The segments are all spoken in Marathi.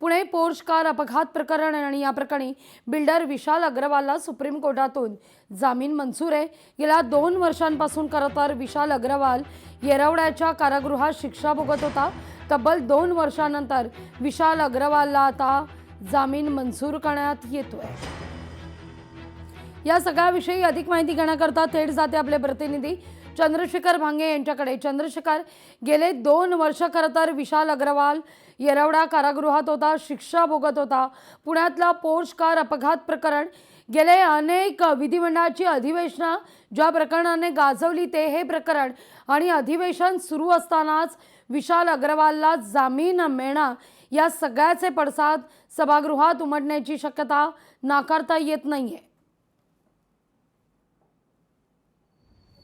पुणे पोर्श कार अपघात प्रकरण आणि या प्रकरणी बिल्डर विशाल अग्रवालला सुप्रीम कोर्टातून जामीन मंजूर आहे। गेल्या 2 वर्षांपासून खरं तर विशाल अग्रवाल येरवड्याच्या कारागृहात शिक्षा भोगत होता। तब्बल 2 वर्षांनंतर विशाल अग्रवालला आता जामीन मंजूर करण्यात येतोय। या सगळ्याविषयी अधिक माहिती घेण्याकरता थेट जाते आपले प्रतिनिधी चंद्रशेखर भांगे यांच्याकडे। चंद्रशेखर, गेले 2 वर्ष खरं तर विशाल अग्रवाल येरवडा कारागृहात होता, शिक्षा भोगत होता। पुण्यातला पोर्श कार अपघात प्रकरण गेले अनेक विधिमंडळाची अधिवेशनं ज्या प्रकरणाने गाजवली ते हे प्रकरण आणि अधिवेशन सुरू असतानाच विशाल अग्रवालला जामीन मिळणं, या सगळ्याचे पडसाद सभागृहात उमटण्याची शक्यता नाकारता येत नाहीये।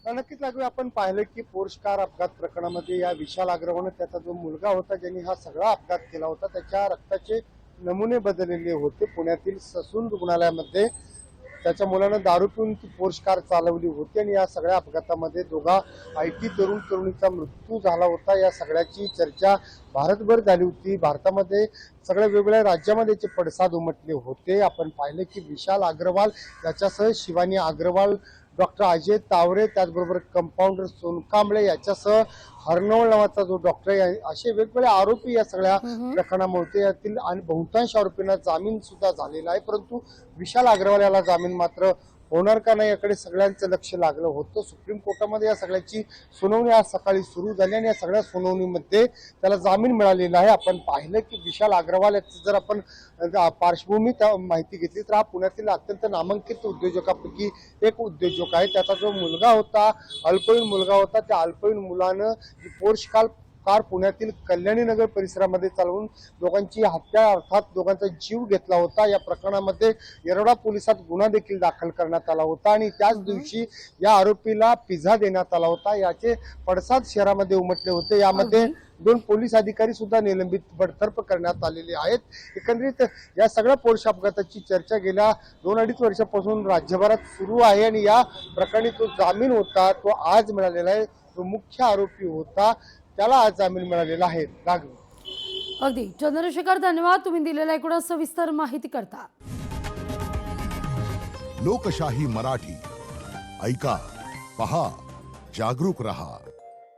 नक्कीच लागू आपण पाहिलं की पोर्श कार अपघात प्रकरणामध्ये या विशाल अग्रवाल त्याचा जो मुलगा होता ज्यांनी हा सगळा अपघात केला होता त्याच्या रक्ताचे नमुने बदललेले होते। पुण्यातील ससून रुग्णालयामध्ये त्याच्या मुलानं दारू पिऊन ती पोर्श कार चालवली होती आणि या सगळ्या अपघातामध्ये दोघा IT तरुणीचा मृत्यू झाला होता। या सगळ्याची चर्चा भारतभर झाली होती। भारतामध्ये सगळ्या वेगवेगळ्या राज्यामध्ये याचे पडसाद उमटले होते। आपण पाहिले की विशाल अग्रवाल याच्यासह शिवानी अग्रवाल, डॉक्टर अजय तावरे, त्याचबरोबर कंपाऊंडर सोनकांबळे याच्यासह हरनवळ नावाचा जो डॉक्टर आहे, असे वेगवेगळे आरोपी या सगळ्या प्रकरणामध्ये यातील आणि बहुतांश आरोपींना जामीन सुद्धा झालेला आहे। परंतु विशाल अग्रवाल याला जामीन मात्र होणार का नाही याकडे सगळ्यांचं लक्ष लागलं होतं। सुप्रीम कोर्टामध्ये या सगळ्याची सुनावणी आज सकाळी सुरू झाली आणि या सगळ्या सुनावणीमध्ये त्याला जामीन मिळालेला आहे। आपण पाहिलं की विशाल अग्रवाल याची जर आपण पार्श्वभूमी माहिती घेतली तर हा पुण्यातील अत्यंत नामांकित उद्योजकांपैकी एक उद्योजक आहे। त्याचा जो मुलगा होता, अल्पवयीन मुलगा होता, त्या अल्पवयीन मुलानं जी पोर्श कार पुण्यातील कल्याणी नगर परिसरामध्ये चालवून दोघांची हत्या अर्थात दोघांचा जीव घेतला होता। या प्रकरणामध्ये येरवडा पोलिसात गुन्हा देखील दाखल करण्यात आला होता आणि त्याच दिवशी या आरोपीला पिझ्झा देण्यात आला होता। याचे पडसाद शहरामध्ये उमटले होते। यामध्ये 2 पोलीस अधिकारी सुद्धा निलंबित बडतर्फ करण्यात आलेले आहेत। एकंदरीत या सगळ्या पोर्श अपघाताची चर्चा गेल्या 2-2.5 वर्षापासून राज्यभरात सुरू आहे आणि या प्रकरणी जो जामीन होता तो आज मिळालेला आहे। जो मुख्य आरोपी होता त्याला आज जामीन मिळालेला आहे। अगदी चंद्रशेखर, धन्यवाद तुम्ही दिलेल्या एकूण सविस्तर माहिती करता। लोकशाही मराठी ऐका, पहा, जागरूक रहा।